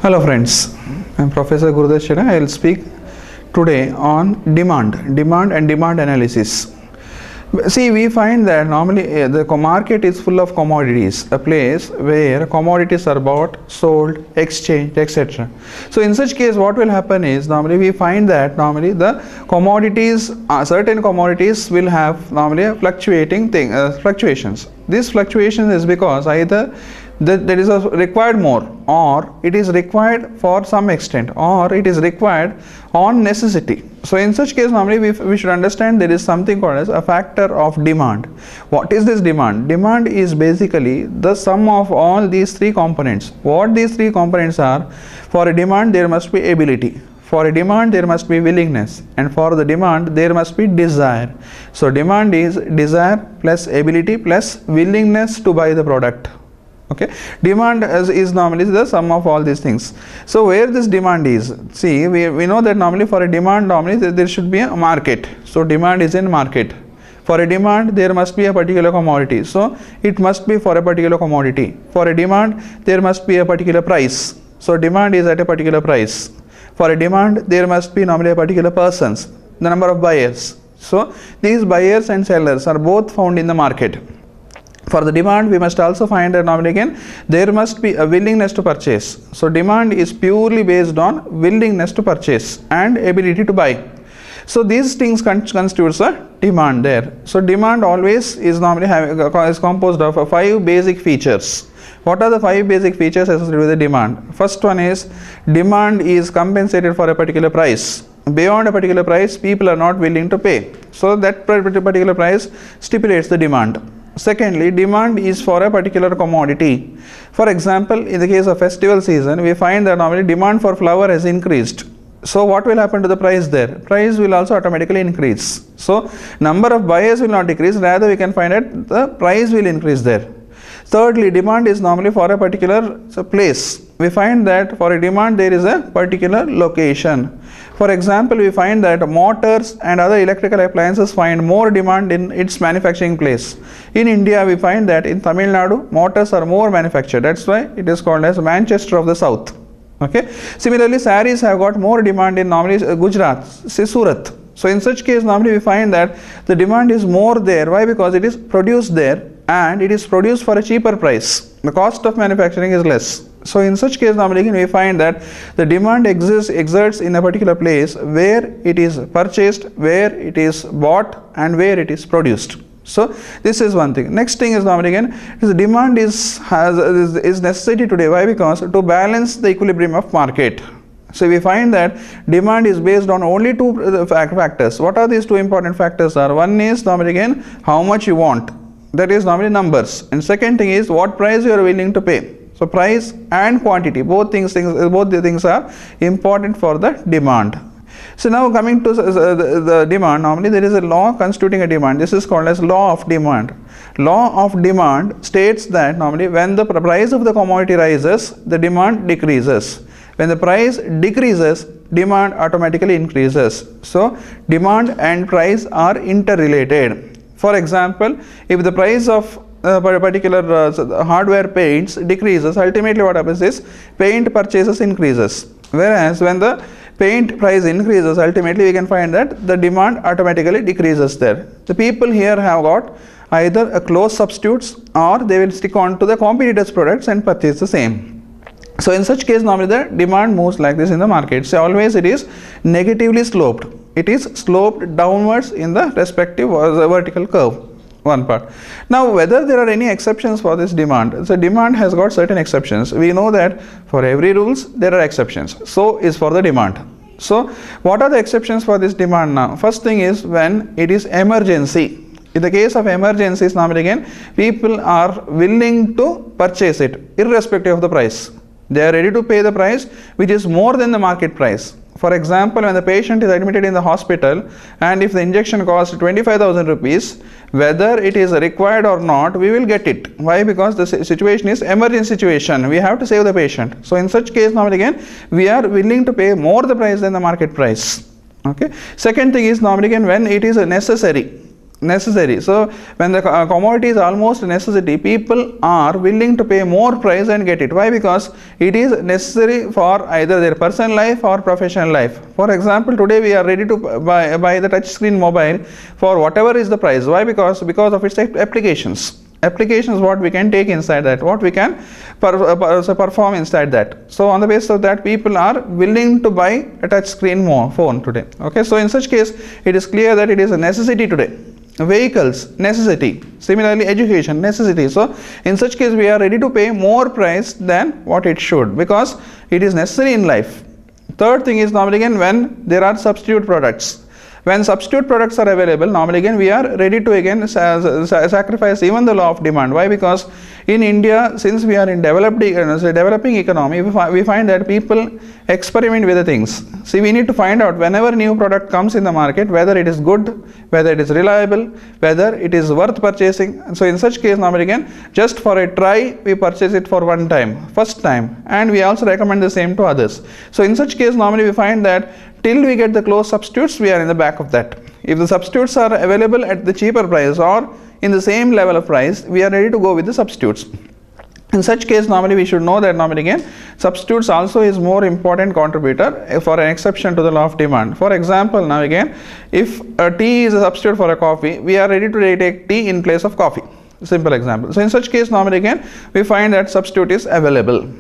Hello friends, I am Professor Gurudev Shena. I will speak today on demand and demand analysis. See, we find that normally the market is full of commodities, a place where commodities are bought, sold, exchanged, etc. So in such case what will happen is normally we find that normally the commodities, certain commodities will have normally a fluctuations. This fluctuation is because either there is a required more, or it is required for some extent, or it is required on necessity. So in such case normally we should understand there is something called as a factor of demand. What is this demand? Demand is basically the sum of all these three components. What these three components are: for a demand there must be ability, for a demand there must be willingness, and for the demand there must be desire. So demand is desire plus ability plus willingness to buy the product. Okay, demand is normally the sum of all these things. So where this demand is, see, we know that normally for a demand normally there should be a market. So demand is in market. For a demand there must be a particular commodity, so it must be for a particular commodity. For a demand there must be a particular price, so demand is at a particular price. For a demand there must be normally a particular persons, the number of buyers. So these buyers and sellers are both found in the market. For the demand we must also find that normally again there must be a willingness to purchase. So demand is purely based on willingness to purchase and ability to buy. So these things constitutes a demand there. So demand always is normally is composed of 5 basic features. What are the 5 basic features associated with the demand? First one is demand is compensated for a particular price. Beyond a particular price people are not willing to pay. So that particular price stipulates the demand. Secondly, demand is for a particular commodity. For example, in the case of festival season, we find that normally demand for flower has increased. So what will happen to the price there? Price will also automatically increase. So number of buyers will not decrease, rather we can find that the price will increase there. Thirdly, demand is normally for a particular place. We find that for a demand there is a particular location. For example, we find that motors and other electrical appliances find more demand in its manufacturing place. In India, we find that in Tamil Nadu, motors are more manufactured. That's why it is called as Manchester of the South. Okay. Similarly, saris have got more demand in normally Gujarat, say Surat. So in such case, normally we find that the demand is more there. Why? Because it is produced there and it is produced for a cheaper price. The cost of manufacturing is less. So in such case normally we find that the demand exerts in a particular place where it is purchased, where it is bought, and where it is produced. So this is one thing. Next thing is normally again the demand is necessary today. Why? Because to balance the equilibrium of market. So we find that demand is based on only 2 factors. What are these 2 important factors are? One is normally again how much you want, that is normally numbers, and second thing is what price you are willing to pay. So price and quantity, both the things are important for the demand. So now coming to the demand, normally there is a law constituting a demand. This is called as law of demand. Law of demand states that normally when the price of the commodity rises, the demand decreases. When the price decreases, demand automatically increases. So demand and price are interrelated. For example, if the price of particular hardware paints decreases, ultimately what happens is paint purchases increases. Whereas when the paint price increases, ultimately we can find that the demand automatically decreases there. The people here have got either a close substitutes, or they will stick on to the competitors' products and purchase the same. So in such case normally the demand moves like this in the market. So always it is negatively sloped. It is sloped downwards in the respective vertical curve. One part. Now whether there are any exceptions for this demand. So demand has got certain exceptions. We know that for every rules there are exceptions. So is for the demand. So what are the exceptions for this demand now? First thing is when it is emergency. In the case of emergencies, normally again people are willing to purchase it irrespective of the price. They are ready to pay the price which is more than the market price. For example, when the patient is admitted in the hospital and if the injection costs 25,000 rupees, whether it is required or not, we will get it. Why? Because the situation is emergency situation. We have to save the patient. So in such case, normally again, we are willing to pay more the price than the market price. Okay. Second thing is normally again when it is necessary. necessary. So when the commodity is almost a necessity, people are willing to pay more price and get it. Why? Because it is necessary for either their personal life or professional life. For example, today we are ready to buy the touch screen mobile for whatever is the price. Why? Because of its applications. Applications, what we can take inside that, what we can perform inside that. So on the basis of that, people are willing to buy a touch screen phone today. Okay, so in such case, it is clear that it is a necessity today. Vehicles, necessity. Similarly, education, necessity. So in such case, we are ready to pay more price than what it should, because it is necessary in life. Third thing is, normally again, when there are substitute products. When substitute products are available, normally again we are ready to again sacrifice even the law of demand. Why? Because in India, since we are in developing economy, we find that people experiment with the things. See, we need to find out whenever new product comes in the market, whether it is good, whether it is reliable, whether it is worth purchasing. And so in such case, normally again, just for a try, we purchase it for one time, first time, and we also recommend the same to others. So in such case, normally we find that till we get the close substitutes, we are in the back of that. If the substitutes are available at the cheaper price or in the same level of price, we are ready to go with the substitutes. In such case, normally we should know that normally again, substitutes also is more important contributor for an exception to the law of demand. For example, now again, if a tea is a substitute for a coffee, we are ready to take tea in place of coffee. Simple example. So in such case, normally again, we find that substitute is available.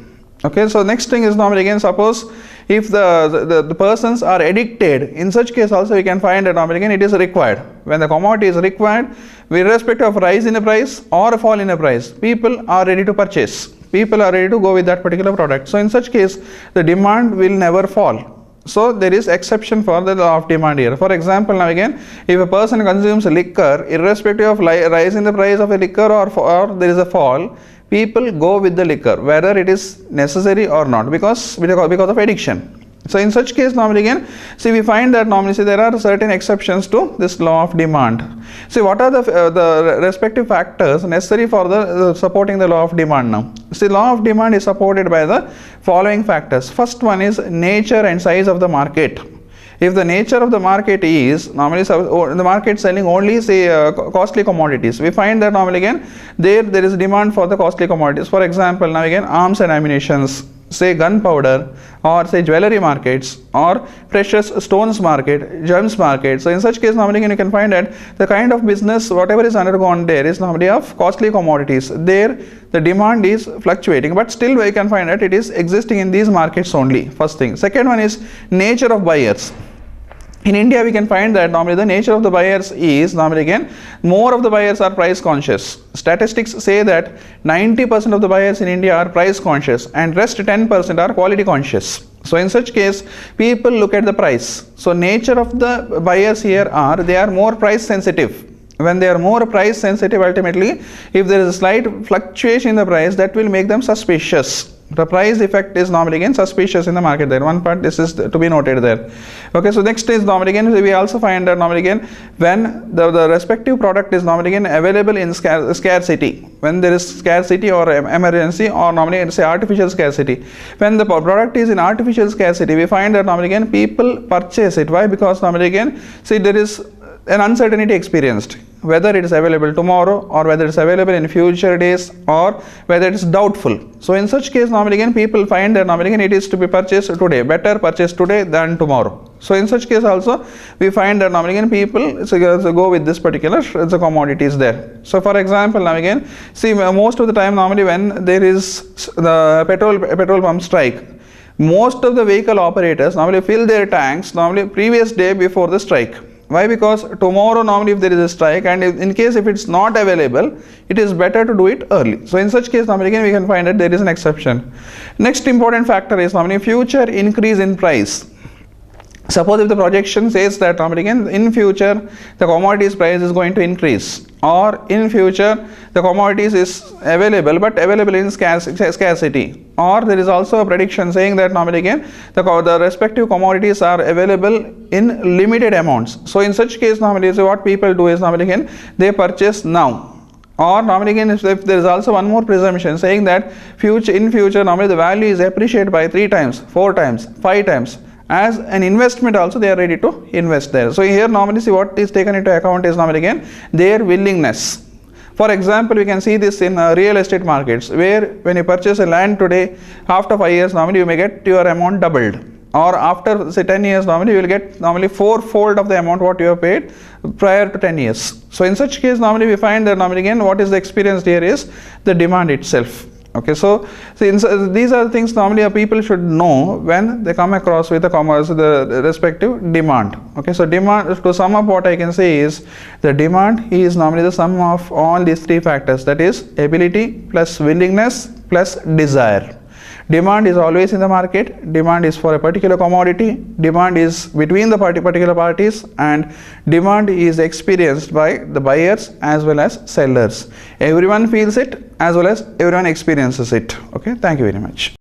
Okay, so next thing is, normally again, suppose if the persons are addicted, in such case also we can find that normally again it is required. When the commodity is required, irrespective of rise in a price or a fall in a price, people are ready to purchase. People are ready to go with that particular product. So in such case, the demand will never fall. So there is exception for the law of demand here. For example, now again, if a person consumes liquor, irrespective of rise in the price of a liquor or there is a fall, people go with the liquor, whether it is necessary or not, because of addiction. So in such case, normally again, see, we find that normally, see, there are certain exceptions to this law of demand. See, what are the respective factors necessary for the supporting the law of demand now? See, law of demand is supported by the following factors. First one is nature and size of the market. If the nature of the market is normally the market selling only, say, costly commodities, we find that normally again there is demand for the costly commodities. For example, now again, arms and ammunitions, say gunpowder, or say jewelry markets, or precious stones market, gems market. So in such case, normally again you can find that the kind of business whatever is undergone there is normally of costly commodities. There the demand is fluctuating, but still we can find that it is existing in these markets only. First thing. Second one is nature of buyers. In India, we can find that normally the nature of the buyers is normally again more of the buyers are price conscious. Statistics say that 90% of the buyers in India are price conscious and rest 10% are quality conscious. So in such case, people look at the price. So nature of the buyers here are, they are more price sensitive. When they are more price sensitive, ultimately, if there is a slight fluctuation in the price, that will make them suspicious. The price effect is normally again suspicious in the market there. One part, this is to be noted there. Okay, so next is normally again, we also find that normally again, when the respective product is normally again available in scarcity, when there is scarcity or emergency, or normally say artificial scarcity. When the product is in artificial scarcity, we find that normally again people purchase it. Why? Because normally again, see, there is an uncertainty experienced, whether it is available tomorrow or whether it is available in future days or whether it is doubtful. So in such case, normally again people find that normally again it is to be purchased today, better purchase today than tomorrow. So in such case also we find that normally again people go with this particular the commodities there. So for example, now again, see, most of the time normally when there is the petrol pump strike, most of the vehicle operators normally fill their tanks normally previous day before the strike. Why? Because tomorrow normally if there is a strike, and in case if it's not available, it is better to do it early. So in such case, normally again we can find that there is an exception. Next important factor is normally future increase in price. Suppose if the projection says that normally again in future the commodities price is going to increase, or in future the commodities is available but available in scarcity, or there is also a prediction saying that normally again the respective commodities are available in limited amounts. So in such case, normally what people do is normally again they purchase now. Or normally again if there is also one more presumption saying that in future normally the value is appreciated by 3 times, 4 times, 5 times. as an investment also they are ready to invest there. So here normally see what is taken into account is normally again their willingness. For example, we can see this in real estate markets, where when you purchase a land today, after 5 years normally you may get your amount doubled, or after say 10 years normally you will get normally 4-fold of the amount what you have paid prior to 10 years. So in such case normally we find that normally again what is the experience here is the demand itself. Okay, so these are the things normally people should know when they come across with the respective demand. Okay, so demand, to sum up what I can say is the demand is normally the sum of all these three factors, that is ability plus willingness plus desire. Demand is always in the market, demand is for a particular commodity, demand is between the particular parties, and demand is experienced by the buyers as well as sellers. Everyone feels it as well as everyone experiences it. Okay, thank you very much.